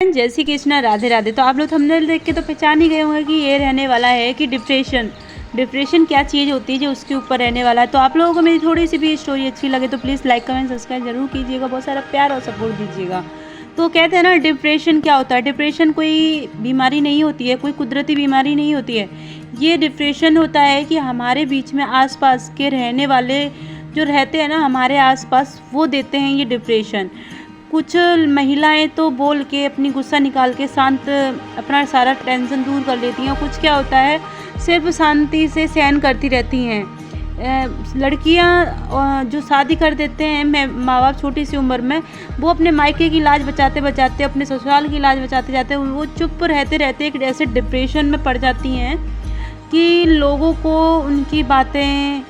जय श्री कृष्णा, राधे राधे। तो आप लोग थंबनेल देख के तो पहचान ही गए होंगे कि ये रहने वाला है कि डिप्रेशन क्या चीज़ होती है जो उसके ऊपर रहने वाला है। तो आप लोगों को मेरी थोड़ी सी भी स्टोरी अच्छी लगे तो प्लीज़ लाइक कमेंट सब्सक्राइब जरूर कीजिएगा, बहुत सारा प्यार और सपोर्ट दीजिएगा। तो कहते हैं ना, डिप्रेशन क्या होता है। डिप्रेशन कोई बीमारी नहीं होती है, कोई कुदरती बीमारी नहीं होती है। ये डिप्रेशन होता है कि हमारे बीच में आसपास के रहने वाले जो रहते हैं ना हमारे आसपास, वो देते हैं ये डिप्रेशन। कुछ महिलाएं तो बोल के अपनी गुस्सा निकाल के शांत अपना सारा टेंशन दूर कर लेती हैं। कुछ क्या होता है, सिर्फ शांति से सहन करती रहती हैं। लड़कियां जो शादी कर देते हैं माँ बाप छोटी सी उम्र में, वो अपने मायके की लाज बचाते बचाते, अपने ससुराल की लाज बचाते जाते वो चुप रहते रहते एक ऐसे डिप्रेशन में पड़ जाती हैं कि लोगों को उनकी बातें,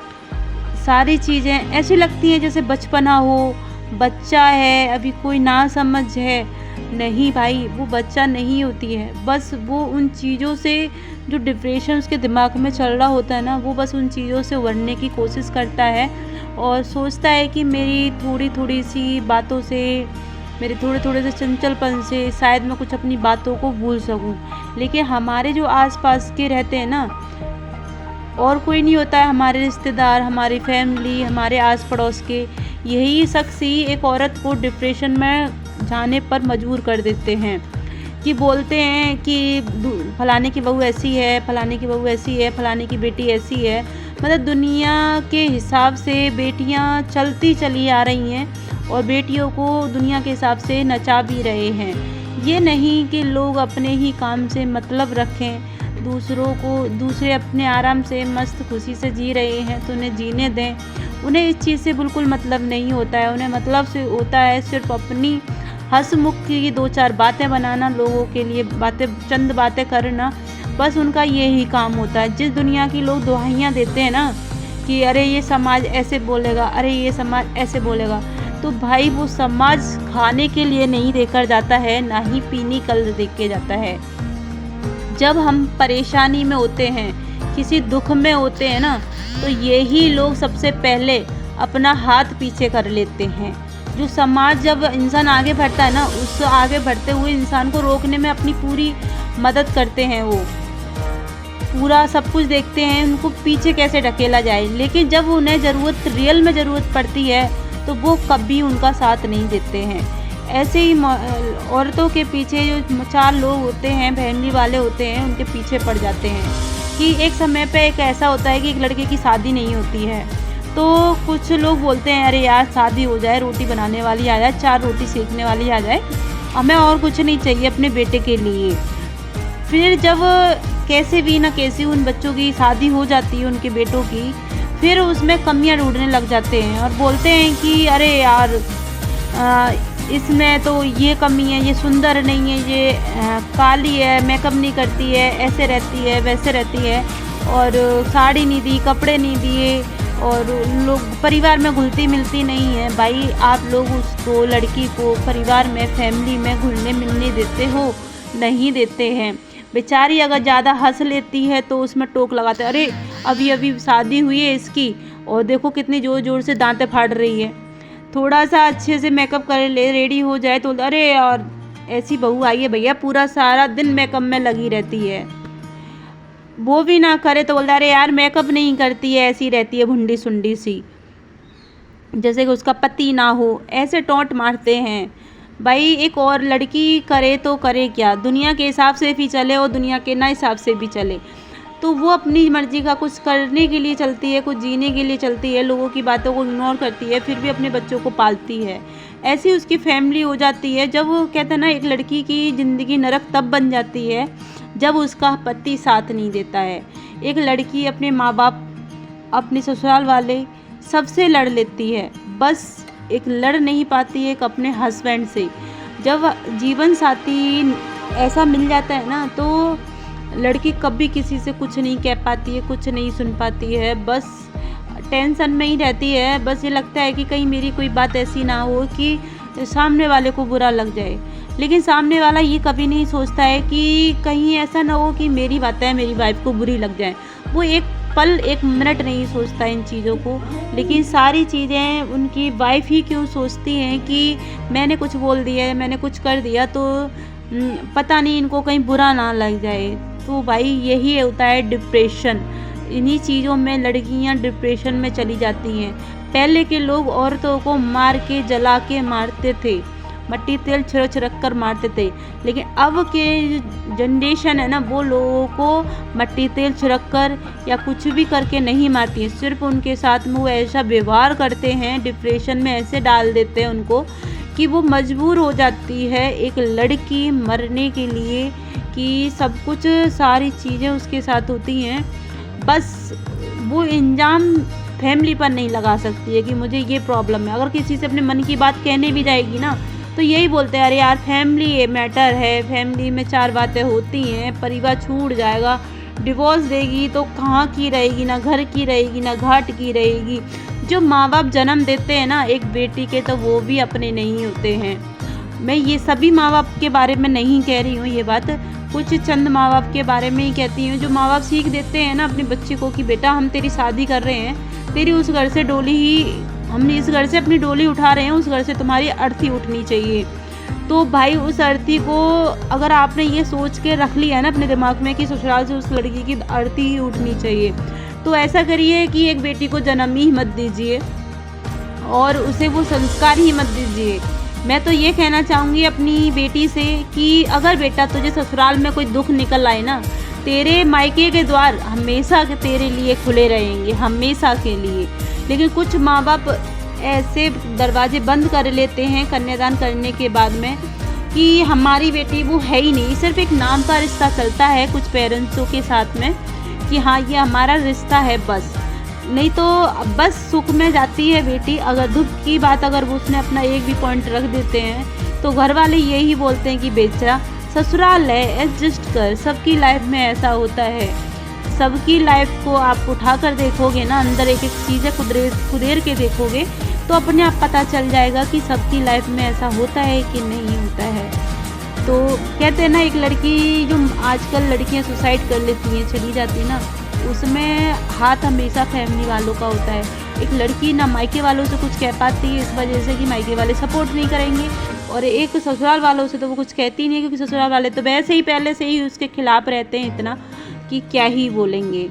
सारी चीज़ें ऐसी लगती हैं जैसे बचपना हो, बच्चा है, अभी कोई ना समझ है। नहीं भाई, वो बच्चा नहीं होती है। बस वो उन चीज़ों से, जो डिप्रेशन उसके दिमाग में चल रहा होता है ना, वो बस उन चीज़ों से उभरने की कोशिश करता है और सोचता है कि मेरी थोड़ी थोड़ी सी बातों से, मेरे थोड़े थोड़े से चंचलपन से शायद मैं कुछ अपनी बातों को भूल सकूं। लेकिन हमारे जो आसपास के रहते हैं ना, और कोई नहीं होता है, हमारे रिश्तेदार, हमारी फैमिली, हमारे आस पड़ोस के, यही शख्स ही एक औरत को डिप्रेशन में जाने पर मजबूर कर देते हैं। कि बोलते हैं कि फलाने की बहू ऐसी है, फलाने की बहू ऐसी है, फलाने की बेटी ऐसी है। मतलब दुनिया के हिसाब से बेटियां चलती चली आ रही हैं और बेटियों को दुनिया के हिसाब से नचा भी रहे हैं। ये नहीं कि लोग अपने ही काम से मतलब रखें, दूसरे अपने आराम से मस्त खुशी से जी रहे हैं तो उन्हें जीने दें। उन्हें इस चीज़ से बिल्कुल मतलब नहीं होता है। उन्हें मतलब से होता है सिर्फ अपनी हंसमुख की दो चार बातें बनाना, लोगों के लिए चंद बातें करना, बस उनका यही काम होता है। जिस दुनिया की लोग दुहाइयाँ देते हैं ना कि अरे ये समाज ऐसे बोलेगा, अरे ये समाज ऐसे बोलेगा, तो भाई वो समाज खाने के लिए नहीं देकर जाता है, ना ही पीने कल दे के जाता है। जब हम परेशानी में होते हैं, किसी दुख में होते हैं ना, तो यही लोग सबसे पहले अपना हाथ पीछे कर लेते हैं। जो समाज, जब इंसान आगे बढ़ता है ना, उस आगे बढ़ते हुए इंसान को रोकने में अपनी पूरी मदद करते हैं। वो पूरा सब कुछ देखते हैं उनको पीछे कैसे ढकेला जाए। लेकिन जब उन्हें रियल में ज़रूरत पड़ती है तो वो कभी उनका साथ नहीं देते हैं। ऐसे ही औरतों के पीछे जो चार लोग होते हैं, फैमिली वाले होते हैं, उनके पीछे पड़ जाते हैं। कि एक समय पे एक ऐसा होता है कि एक लड़के की शादी नहीं होती है, तो कुछ लोग बोलते हैं अरे यार शादी हो जाए, रोटी बनाने वाली आ जाए, 4 रोटी सेकने वाली आ जाए, हमें और कुछ नहीं चाहिए अपने बेटे के लिए। फिर जब कैसे भी ना कैसे उन बच्चों की शादी हो जाती है, उनके बेटों की, फिर उसमें कमियां ढूंढने लग जाते हैं और बोलते हैं कि अरे यार इसमें तो ये कमी है, ये सुंदर नहीं है, ये काली है, मेकअप नहीं करती है, ऐसे रहती है, वैसे रहती है, और साड़ी नहीं दी, कपड़े नहीं दिए, और लोग परिवार में घुलती मिलती नहीं है। भाई आप लोग उसको, लड़की को परिवार में, फैमिली में घुलने मिलने देते हो? नहीं देते हैं। बेचारी अगर ज़्यादा हंस लेती है तो उसमें टोक लगाते हैं, अरे अभी अभी शादी हुई है इसकी और देखो कितनी ज़ोर ज़ोर से दांतें फाड़ रही है। थोड़ा सा अच्छे से मेकअप कर ले, रेडी हो जाए तो अरे यार ऐसी बहू आई है भैया, पूरा सारा दिन मेकअप में लगी रहती है। वो भी ना करे तो बोलता अरे यार मेकअप नहीं करती है, ऐसी रहती है भुंडी सुंडी सी, जैसे कि उसका पति ना हो। ऐसे टोंट मारते हैं। भाई एक और लड़की करे तो करे क्या, दुनिया के हिसाब से भी चले और दुनिया के ना हिसाब से भी चले, तो वो अपनी मर्जी का कुछ करने के लिए चलती है, कुछ जीने के लिए चलती है, लोगों की बातों को इग्नोर करती है, फिर भी अपने बच्चों को पालती है। ऐसी उसकी फैमिली हो जाती है। जब वो कहते हैं ना, एक लड़की की ज़िंदगी नरक तब बन जाती है जब उसका पति साथ नहीं देता है। एक लड़की अपने माँ बाप, अपने ससुराल वाले सबसे लड़ लेती है, बस एक लड़ नहीं पाती है एक अपने हस्बैंड से। जब जीवन साथी ऐसा मिल जाता है ना, तो लड़की कभी किसी से कुछ नहीं कह पाती है, कुछ नहीं सुन पाती है, बस टेंशन में ही रहती है। बस ये लगता है कि कहीं मेरी कोई बात ऐसी ना हो कि सामने वाले को बुरा लग जाए। लेकिन सामने वाला ये कभी नहीं सोचता है कि कहीं ऐसा ना हो कि मेरी बातें मेरी वाइफ को बुरी लग जाए। वो एक पल, एक मिनट नहीं सोचता इन चीज़ों को। लेकिन सारी चीज़ें उनकी वाइफ ही क्यों सोचती हैं कि मैंने कुछ बोल दिया है, मैंने कुछ कर दिया तो पता नहीं इनको कहीं बुरा ना लग जाए। तो भाई यही होता है डिप्रेशन। इन्हीं चीज़ों में लड़कियां डिप्रेशन में चली जाती हैं। पहले के लोग औरतों को मार के जला के मारते थे, मट्टी तेल छिड़क छिड़क कर मारते थे, लेकिन अब के जनरेशन है ना, वो लोगों को मट्टी तेल छिड़क कर या कुछ भी करके नहीं मारती है। सिर्फ उनके साथ में वो ऐसा व्यवहार करते हैं, डिप्रेशन में ऐसे डाल देते हैं उनको कि वो मजबूर हो जाती है एक लड़की मरने के लिए, कि सब कुछ सारी चीज़ें उसके साथ होती हैं। बस वो इंजाम फैमिली पर नहीं लगा सकती है कि मुझे ये प्रॉब्लम है। अगर किसी से अपने मन की बात कहने भी जाएगी ना, तो यही बोलते हैं अरे यार फैमिली ये मैटर है, फैमिली में 4 बातें होती हैं, परिवार छूट जाएगा, डिवोर्स देगी तो कहाँ की रहेगी, ना घर की रहेगी ना घाट की रहेगी। जो माँ बाप जन्म देते हैं ना एक बेटी के, तो वो भी अपने नहीं होते हैं। मैं ये सभी माँ बाप के बारे में नहीं कह रही हूँ ये बात, कुछ चंद माँ बाप के बारे में ही कहती हूँ। जो माँ बाप सीख देते हैं ना अपने बच्चे को कि बेटा हम तेरी शादी कर रहे हैं, तेरी उस घर से डोली ही, हम इस घर से अपनी डोली उठा रहे हैं, उस घर से तुम्हारी अर्थी उठनी चाहिए। तो भाई उस अर्थी को अगर आपने ये सोच के रख लिया है ना अपने दिमाग में कि ससुराल से उस लड़की की अर्थी ही उठनी चाहिए, तो ऐसा करिए कि एक बेटी को जन्म ही मत दीजिए और उसे वो संस्कार ही मत दीजिए। मैं तो ये कहना चाहूँगी अपनी बेटी से कि अगर बेटा तुझे ससुराल में कोई दुख निकल आए ना, तेरे मायके के द्वार हमेशा के तेरे लिए खुले रहेंगे, हमेशा के लिए। लेकिन कुछ माँ बाप ऐसे दरवाजे बंद कर लेते हैं कन्यादान करने के बाद में कि हमारी बेटी वो है ही नहीं, सिर्फ एक नाम का रिश्ता चलता है कुछ पेरेंट्सों के साथ में कि हाँ ये हमारा रिश्ता है बस, नहीं तो बस सुख में जाती है बेटी। अगर दुख की बात अगर वो उसने अपना एक भी पॉइंट रख देते हैं तो घर वाले यही बोलते हैं कि बेचा ससुराल है, एडजस्ट कर। सबकी लाइफ में ऐसा होता है, सबकी लाइफ को आप उठा कर देखोगे ना, अंदर एक एक चीज़ें कुदेर के देखोगे तो अपने आप पता चल जाएगा कि सबकी लाइफ में ऐसा होता है कि नहीं होता है। तो कहते हैं ना एक लड़की, जो आजकल लड़कियां सुसाइड कर लेती हैं, चली जाती है ना, उसमें हाथ हमेशा फैमिली वालों का होता है। एक लड़की ना मायके वालों से कुछ कह पाती है इस वजह से कि मायके वाले सपोर्ट नहीं करेंगे, और एक ससुराल वालों से तो वो कुछ कहती नहीं है, क्योंकि ससुराल वाले तो वैसे ही पहले से ही उसके खिलाफ रहते हैं इतना कि क्या ही बोलेंगे।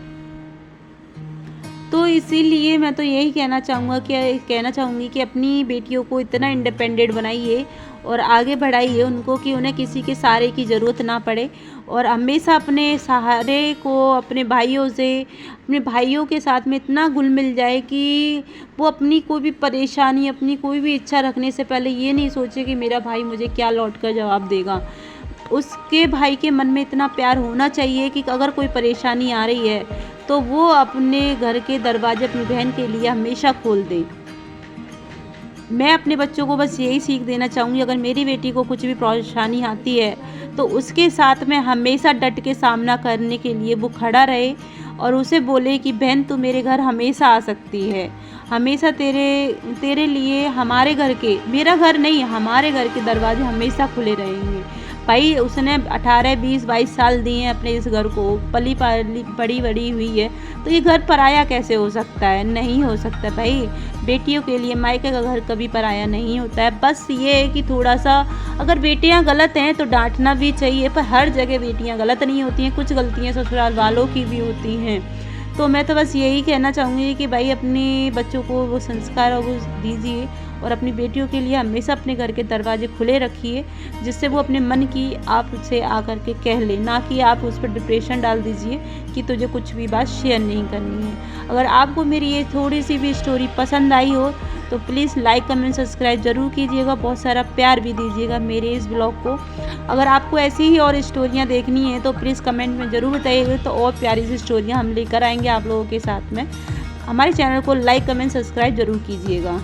तो इसीलिए मैं तो यही कहना चाहूँगी कि अपनी बेटियों को इतना इंडिपेंडेंट बनाइए और आगे बढ़ाइए उनको कि उन्हें किसी के सहारे की ज़रूरत ना पड़े, और हमेशा अपने सहारे को अपने भाइयों के साथ में इतना घुल मिल जाए कि वो अपनी कोई भी परेशानी, अपनी कोई भी इच्छा रखने से पहले ये नहीं सोचे कि मेरा भाई मुझे क्या लौट कर जवाब देगा। उसके भाई के मन में इतना प्यार होना चाहिए कि अगर कोई परेशानी आ रही है तो वो अपने घर के दरवाजे अपनी बहन के लिए हमेशा खोल दे। मैं अपने बच्चों को बस यही सीख देना चाहूँगी, अगर मेरी बेटी को कुछ भी परेशानी आती है तो उसके साथ में हमेशा डट के सामना करने के लिए वो खड़ा रहे और उसे बोले कि बहन तू मेरे घर हमेशा आ सकती है, हमेशा तेरे लिए हमारे घर के, मेरा घर नहीं हमारे घर के दरवाजे हमेशा खुले रहेंगे। भाई उसने 18, 20, 22 साल दिए हैं अपने इस घर को, पली बड़ी बड़ी हुई है, तो ये घर पराया कैसे हो सकता है? नहीं हो सकता भाई। बेटियों के लिए मायके का घर कभी पराया नहीं होता है। बस ये है कि थोड़ा सा अगर बेटियां गलत हैं तो डांटना भी चाहिए, पर हर जगह बेटियां गलत नहीं होती हैं, कुछ गलतियां ससुराल वालों की भी होती हैं। तो मैं तो बस यही कहना चाहूँगी कि भाई अपने बच्चों को वो संस्कार वो दीजिए और अपनी बेटियों के लिए हमेशा अपने घर के दरवाजे खुले रखिए, जिससे वो अपने मन की आप उससे आकर के कह ले, ना कि आप उस पर डिप्रेशन डाल दीजिए कि तुझे कुछ भी बात शेयर नहीं करनी है। अगर आपको मेरी ये थोड़ी सी भी स्टोरी पसंद आई हो तो प्लीज़ लाइक कमेंट सब्सक्राइब ज़रूर कीजिएगा, बहुत सारा प्यार भी दीजिएगा मेरे इस ब्लॉग को। अगर आपको ऐसी ही और स्टोरियाँ देखनी है तो प्लीज़ कमेंट में ज़रूर बताइएगा, तो और प्यारी सी स्टोरियाँ हम लेकर आएंगे आप लोगों के साथ में। हमारे चैनल को लाइक कमेंट सब्सक्राइब ज़रूर कीजिएगा।